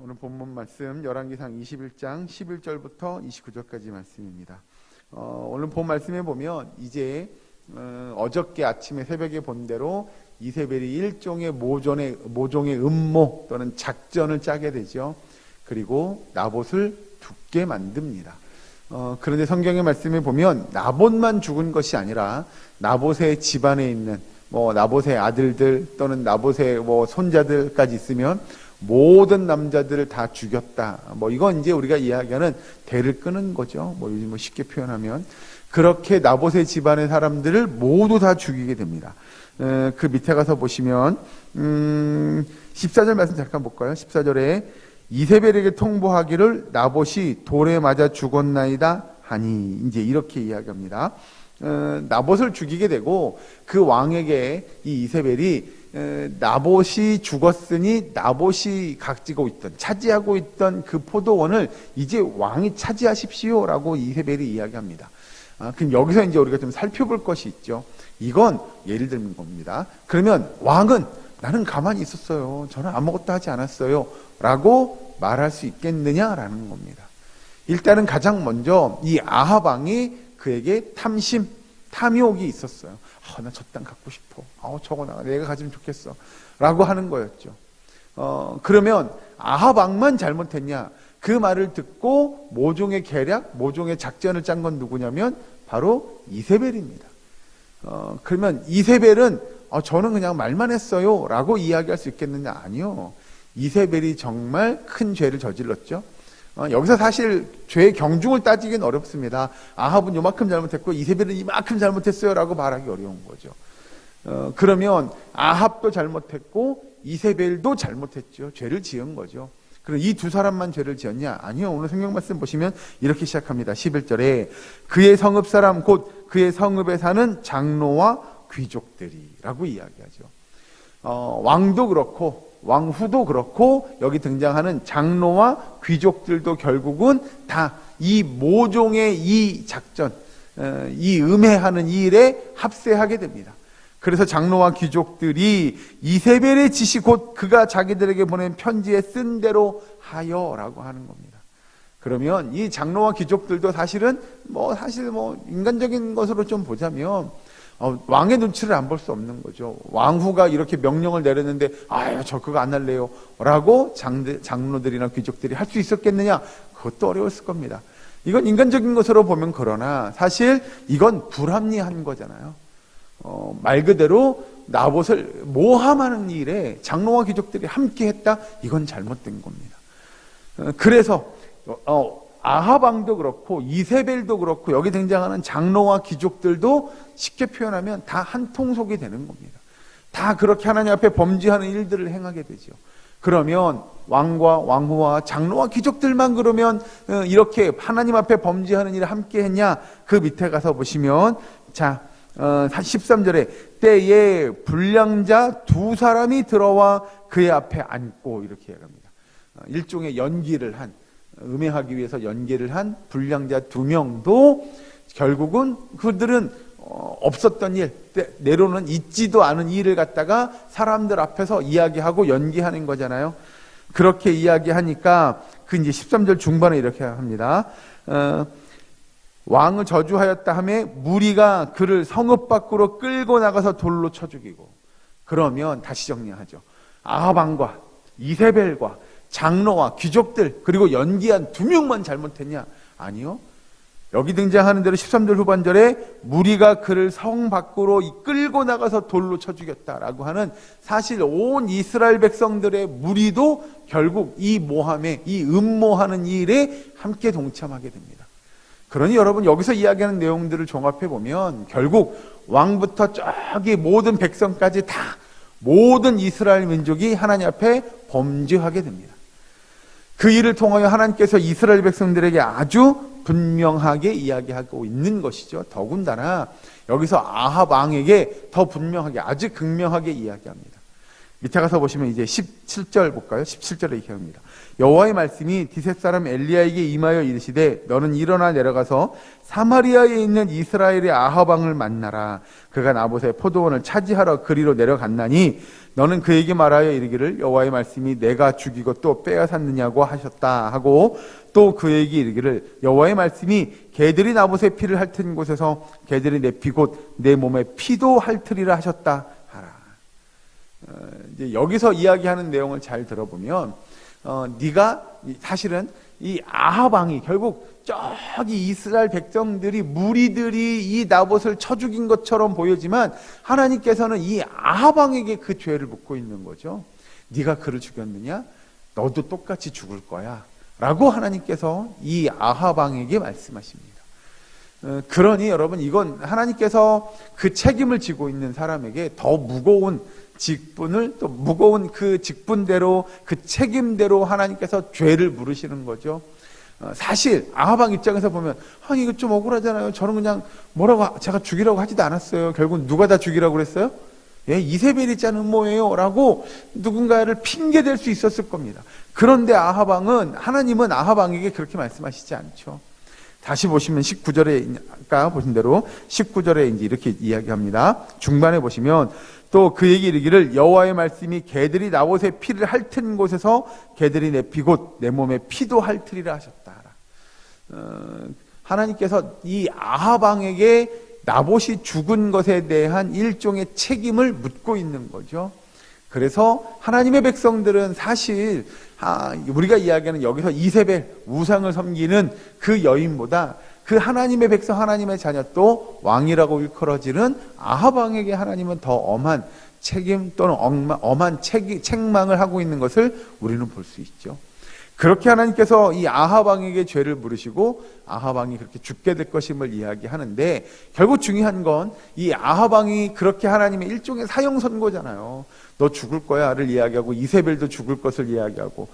오늘 본문 말씀 열왕기상 21장 11절부터 29절까지 말씀입니다. 오늘 본 말씀에 보면 이제 어저께 아침에 새벽에 본 대로 이세벨이 일종의 모종의 음모 또는 작전을 짜게 되죠. 그리고 나봇을 죽게 만듭니다. 그런데 성경의 말씀에 보면 나봇만 죽은 것이 아니라 나봇의 집안에 있는 나봇의 아들들 또는 나봇의 손자들까지 있으면 모든 남자들을 다 죽였다. 이건 이제 우리가 이야기하는 대를 끄는 거죠. 요즘 쉽게 표현하면 그렇게 나봇의 집안의 사람들을 모두 다 죽이게 됩니다. 그 밑에 가서 보시면 14절 말씀 잠깐 볼까요? 14절에 이세벨에게 통보하기를 나봇이 돌에 맞아 죽었나이다 하니 이제 이렇게 이야기합니다. 나봇을 죽이게 되고 그 왕에게 이 이세벨이 나봇이 죽었으니 나봇이 가지고 있던 차지하고 있던 그 포도원을 이제 왕이 차지하십시오라고 이세벨이 이야기합니다. 그럼 여기서 이제 우리가 좀 살펴볼 것이 있죠. 이건 예를 들면 겁니다. 그러면 왕은 나는 가만히 있었어요. 저는 아무것도 하지 않았어요. 라고 말할 수 있겠느냐라는 겁니다. 일단은 가장 먼저 이 아합 왕이 그에게 탐욕이 있었어요. 나 저 땅 갖고 싶어. 저거 내가 가지면 좋겠어. 라고 하는 거였죠. 그러면 아합 왕만 잘못했냐? 그 말을 듣고 모종의 계략, 모종의 작전을 짠 건 누구냐면 바로 이세벨입니다. 그러면 이세벨은 저는 그냥 말만 했어요. 라고 이야기할 수 있겠느냐? 아니요. 이세벨이 정말 큰 죄를 저질렀죠. 여기서 사실 죄의 경중을 따지기는 어렵습니다. 아합은 요만큼 잘못했고 이세벨은 이만큼 잘못했어요 라고 말하기 어려운 거죠. 그러면 아합도 잘못했고 이세벨도 잘못했죠. 죄를 지은 거죠. 그럼 이 두 사람만 죄를 지었냐? 아니요. 오늘 성경 말씀 보시면 이렇게 시작합니다. 11절에 그의 성읍 사람 곧 그의 성읍에 사는 장로와 귀족들이 라고 이야기하죠. 왕도 그렇고 왕후도 그렇고 여기 등장하는 장로와 귀족들도 결국은 다 이 모종의 이 작전, 이 음해하는 이 일에 합세하게 됩니다. 그래서 장로와 귀족들이 이세벨의 지시 곧 그가 자기들에게 보낸 편지에 쓴 대로 하여라고 하는 겁니다. 그러면 이 장로와 귀족들도 사실 인간적인 것으로 좀 보자면 왕의 눈치를 안 볼 수 없는 거죠. 왕후가 이렇게 명령을 내렸는데 저 그거 안 할래요 라고 장로들이나 귀족들이 할 수 있었겠느냐? 그것도 어려웠을 겁니다. 이건 인간적인 것으로 보면 그러나 사실 이건 불합리한 거잖아요. 말 그대로 나봇을 모함하는 일에 장로와 귀족들이 함께 했다? 이건 잘못된 겁니다. 그래서 아합 왕도 그렇고 이세벨도 그렇고 여기 등장하는 장로와 귀족들도 쉽게 표현하면 다 한 통속이 되는 겁니다. 다 그렇게 하나님 앞에 범죄하는 일들을 행하게 되죠. 그러면 왕과 왕후와 장로와 귀족들만 그러면 이렇게 하나님 앞에 범죄하는 일을 함께 했냐? 그 밑에 가서 보시면 13절에 때에 불량자 두 사람이 들어와 그의 앞에 앉고 이렇게 얘기합니다. 일종의 연기를 한 음해하기 위해서 연기를 한 불량자 두 명도 결국은 그들은 없었던 일, 내로는 있지도 않은 일을 갖다가 사람들 앞에서 이야기하고 연기하는 거잖아요. 그렇게 이야기하니까 그 이제 13절 중반에 이렇게 합니다. 왕을 저주하였다 하매 무리가 그를 성읍 밖으로 끌고 나가서 돌로 쳐 죽이고. 그러면 다시 정리하죠. 아합 왕과 이세벨과 장로와 귀족들 그리고 연기한 두 명만 잘못했냐? 아니요. 여기 등장하는 대로 13절 후반절에 무리가 그를 성 밖으로 끌고 나가서 돌로 쳐 죽였다라고 하는 사실 온 이스라엘 백성들의 무리도 결국 이 모함에 이 음모하는 일에 함께 동참하게 됩니다. 그러니 여러분 여기서 이야기하는 내용들을 종합해 보면 결국 왕부터 저기 모든 백성까지 다 모든 이스라엘 민족이 하나님 앞에 범죄하게 됩니다. 그 일을 통하여 하나님께서 이스라엘 백성들에게 아주 분명하게 이야기하고 있는 것이죠. 더군다나 여기서 아합 왕에게 더 분명하게 아주 극명하게 이야기합니다. 밑에 가서 보시면 이제 17절 볼까요? 17절에 이렇게 합니다. 여호와의 말씀이 디셋 사람 엘리야에게 임하여 이르시되 너는 일어나 내려가서 사마리아에 있는 이스라엘의 아합 왕을 만나라. 그가 나봇의 포도원을 차지하러 그리로 내려갔나니 너는 그에게 말하여 이르기를 여호와의 말씀이 내가 죽이고 또 빼앗았느냐고 하셨다 하고 또 그에게 이르기를 여호와의 말씀이 개들이 나봇의 피를 핥은 곳에서 개들이 내 피 곧 내 몸의 피도 핥으리라 하셨다 하라. 이제 여기서 이야기하는 내용을 잘 들어보면 네가 사실은 이 아합 왕이 결국 저기 이스라엘 백성들이 무리들이 이 나봇을 쳐 죽인 것처럼 보여지만 하나님께서는 이 아합 왕에게 그 죄를 묻고 있는 거죠. 네가 그를 죽였느냐? 너도 똑같이 죽을 거야 라고 하나님께서 이 아합 왕에게 말씀하십니다. 그러니 여러분, 이건 하나님께서 그 책임을 지고 있는 사람에게 더 무거운 직분을, 또 무거운 그 직분대로 그 책임대로 하나님께서 죄를 물으시는 거죠. 사실 아합 왕 입장에서 보면 이거 좀 억울하잖아요. 저는 그냥 뭐라고 제가 죽이라고 하지도 않았어요. 결국 누가 다 죽이라고 그랬어요? 예, 이세벨이 짠 음모예요 라고 누군가를 핑계댈 수 있었을 겁니다. 그런데 아합 왕은, 하나님은 아합 왕에게 그렇게 말씀하시지 않죠. 다시 보시면 19절에, 아까 보신 대로 19절에 이제 이렇게 이야기합니다. 중반에 보시면 또 그에게 이르기를 여호와의 말씀이 개들이 나봇의 피를 핥은 곳에서 개들이 내 피 곧 내 몸의 피도 핥으리라 하셨다. 하나님께서 이 아합 왕에게 나봇이 죽은 것에 대한 일종의 책임을 묻고 있는 거죠. 그래서 하나님의 백성들은 사실 우리가 이야기하는 여기서 이세벨, 우상을 섬기는 그 여인보다 그 하나님의 백성, 하나님의 자녀, 또 왕이라고 일컬어지는 아합 왕에게 하나님은 더 엄한 책임 또는 엄한 책망을 하고 있는 것을 우리는 볼 수 있죠. 그렇게 하나님께서 이 아합 왕에게 죄를 물으시고 아합 왕이 그렇게 죽게 될 것임을 이야기하는데, 결국 중요한 건 이 아합 왕이 그렇게 하나님의 일종의 사형 선고잖아요. 너 죽을 거야를 이야기하고 이세벨도 죽을 것을 이야기하고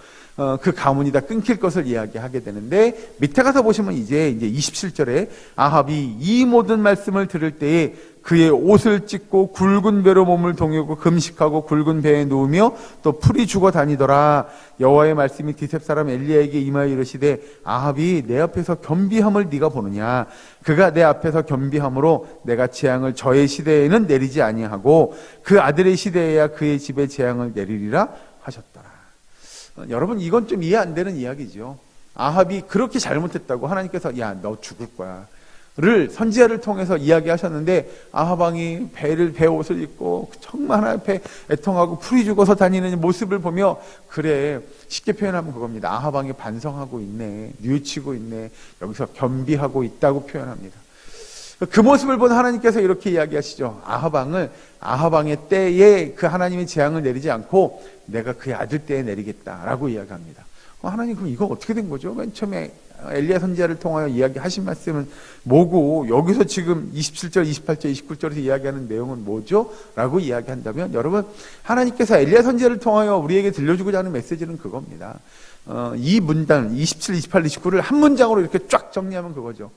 그 가문이 다 끊길 것을 이야기하게 되는데, 밑에 가서 보시면 이제 27절에 아합이 이 모든 말씀을 들을 때에 그의 옷을 찢고 굵은 배로 몸을 동이고 금식하고 굵은 배에 누우며 또 풀이 죽어 다니더라. 여호와의 말씀이 디셉 사람 엘리야에게 임하여 이르시되 아합이 내 앞에서 겸비함을 네가 보느냐? 그가 내 앞에서 겸비함으로 내가 재앙을 저의 시대에는 내리지 아니하고 그 아들의 시대에야 그의 집에 재앙을 내리리라 하셨더라. 여러분, 이건 좀 이해 안 되는 이야기죠. 아합이 그렇게 잘못했다고 하나님께서 야, 너 죽을 거야 를 선지자를 통해서 이야기하셨는데, 아합 왕이 배 옷을 입고 정말 하나님 앞에 애통하고 풀이 죽어서 다니는 모습을 보며, 그래, 쉽게 표현하면 그겁니다. 아합 왕이 반성하고 있네, 뉘우치고 있네, 여기서 겸비하고 있다고 표현합니다. 그 모습을 본 하나님께서 이렇게 이야기하시죠. 아합 왕의 때에 그 하나님의 재앙을 내리지 않고 내가 그의 아들 때에 내리겠다라고 이야기합니다. 하나님, 그럼 이거 어떻게 된 거죠? 맨 처음에 엘리야 선지자를 통하여 이야기하신 말씀은 뭐고, 여기서 지금 27절, 28절, 29절에서 이야기하는 내용은 뭐죠? 라고 이야기한다면, 여러분, 하나님께서 엘리야 선지자를 통하여 우리에게 들려주고자 하는 메시지는 그겁니다. 이 문단 27, 28, 29를 한 문장으로 이렇게 쫙 정리하면 그거죠.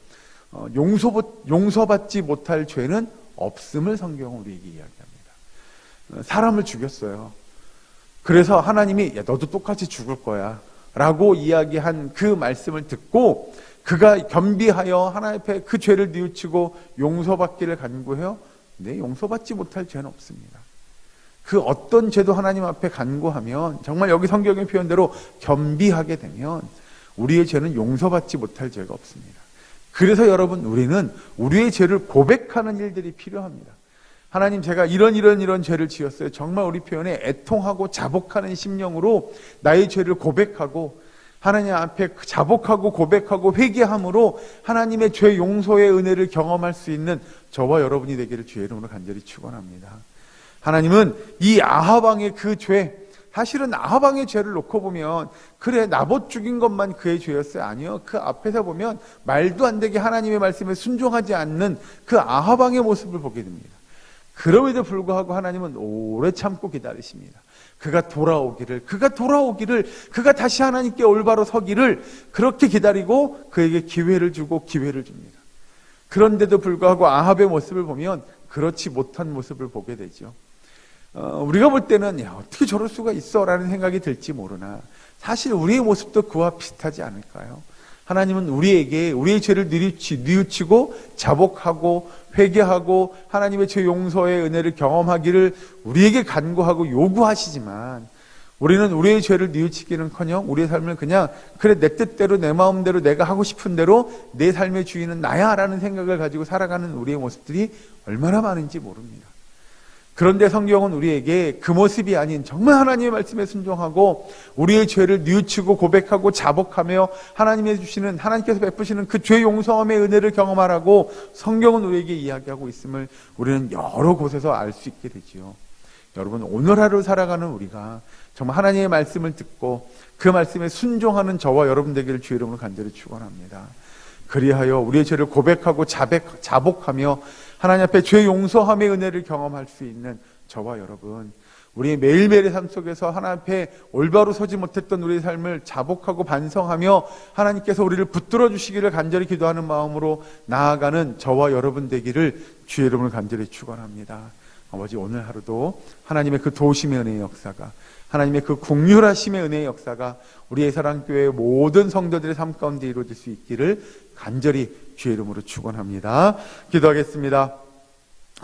용서받지 못할 죄는 없음을 성경은 우리에게 이야기합니다. 사람을 죽였어요. 그래서 하나님이 야, 너도 똑같이 죽을 거야 라고 이야기한 그 말씀을 듣고 그가 겸비하여 하나님 앞에 그 죄를 뉘우치고 용서받기를 간구해요. 네, 용서받지 못할 죄는 없습니다. 그 어떤 죄도 하나님 앞에 간구하면, 정말 여기 성경의 표현대로 겸비하게 되면 우리의 죄는 용서받지 못할 죄가 없습니다. 그래서 여러분, 우리는 우리의 죄를 고백하는 일들이 필요합니다. 하나님, 제가 이런 죄를 지었어요. 정말 우리 표현에 애통하고 자복하는 심령으로 나의 죄를 고백하고 하나님 앞에 자복하고 고백하고 회개함으로 하나님의 죄 용서의 은혜를 경험할 수 있는 저와 여러분이 되기를 주의 이름으로 간절히 축원합니다. 하나님은 이 아합 왕의 그 죄, 사실은 아합 왕의 죄를 놓고 보면 그래, 나봇 죽인 것만 그의 죄였어요? 아니요. 그 앞에서 보면 말도 안 되게 하나님의 말씀에 순종하지 않는 그 아합 왕의 모습을 보게 됩니다. 그럼에도 불구하고 하나님은 오래 참고 기다리십니다. 그가 돌아오기를, 그가 다시 하나님께 올바로 서기를 그렇게 기다리고 그에게 기회를 주고 기회를 줍니다. 그런데도 불구하고 아합의 모습을 보면 그렇지 못한 모습을 보게 되죠. 우리가 볼 때는 야, 어떻게 저럴 수가 있어 라는 생각이 들지 모르나, 사실 우리의 모습도 그와 비슷하지 않을까요? 하나님은 우리에게 우리의 죄를 뉘우치고 자복하고 회개하고 하나님의 죄 용서의 은혜를 경험하기를 우리에게 간구하고 요구하시지만, 우리는 우리의 죄를 뉘우치기는커녕 우리의 삶을 그냥 그래 내 뜻대로 내 마음대로 내가 하고 싶은 대로 내 삶의 주인은 나야 라는 생각을 가지고 살아가는 우리의 모습들이 얼마나 많은지 모릅니다. 그런데 성경은 우리에게 그 모습이 아닌 정말 하나님의 말씀에 순종하고 우리의 죄를 뉘우치고 고백하고 자복하며 하나님께서 베푸시는 그 죄 용서함의 은혜를 경험하라고 성경은 우리에게 이야기하고 있음을 우리는 여러 곳에서 알 수 있게 되지요. 여러분, 오늘 하루 살아가는 우리가 정말 하나님의 말씀을 듣고 그 말씀에 순종하는 저와 여러분 되기를 주의 이름으로 간절히 축원합니다. 그리하여 우리의 죄를 고백하고 자복하며 하나님 앞에 죄 용서함의 은혜를 경험할 수 있는 저와 여러분, 우리의 매일매일의 삶 속에서 하나님 앞에 올바로 서지 못했던 우리의 삶을 자복하고 반성하며 하나님께서 우리를 붙들어 주시기를 간절히 기도하는 마음으로 나아가는 저와 여러분 되기를 주의 이름으로 간절히 축원합니다. 아버지, 오늘 하루도 하나님의 그 도우심의 은혜의 역사가, 하나님의 그 긍휼하심의 은혜의 역사가 우리의 사랑교회의 모든 성도들의 삶 가운데 이루어질 수 있기를 간절히 주의 이름으로 축원합니다. 기도하겠습니다.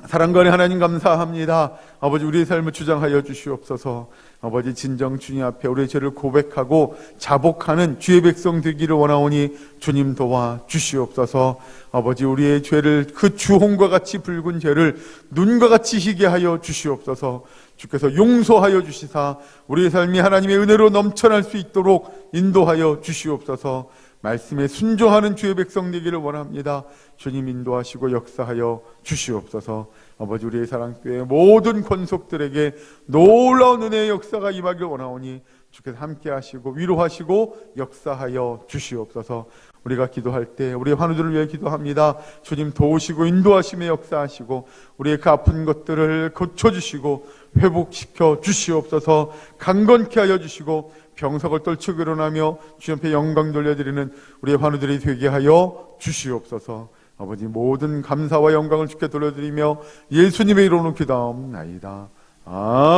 사랑과의 하나님 감사합니다. 아버지, 우리의 삶을 주장하여 주시옵소서. 아버지, 진정 주님 앞에 우리의 죄를 고백하고 자복하는 주의 백성 되기를 원하오니 주님 도와 주시옵소서. 아버지, 우리의 죄를 그 주홍과 같이 붉은 죄를 눈과 같이 희게 하여 주시옵소서. 주께서 용서하여 주시사 우리의 삶이 하나님의 은혜로 넘쳐날 수 있도록 인도하여 주시옵소서. 말씀에 순종하는 주의 백성 되기를 원합니다. 주님 인도하시고 역사하여 주시옵소서. 아버지, 우리의 사랑교회 모든 권속들에게 놀라운 은혜의 역사가 임하기를 원하오니 주께서 함께 하시고 위로하시고 역사하여 주시옵소서. 우리가 기도할 때 우리의 환우들을 위해 기도합니다. 주님 도우시고 인도하심에 역사하시고 우리의 그 아픈 것들을 고쳐주시고 회복시켜 주시옵소서. 강건케 하여 주시고 병석을 떨치고 일어나며 주님 앞에 영광 돌려드리는 우리의 환우들이 되게 하여 주시옵소서. 아버지, 모든 감사와 영광을 주께 돌려드리며 예수님의 이름으로 기도하옵나이다. 아멘.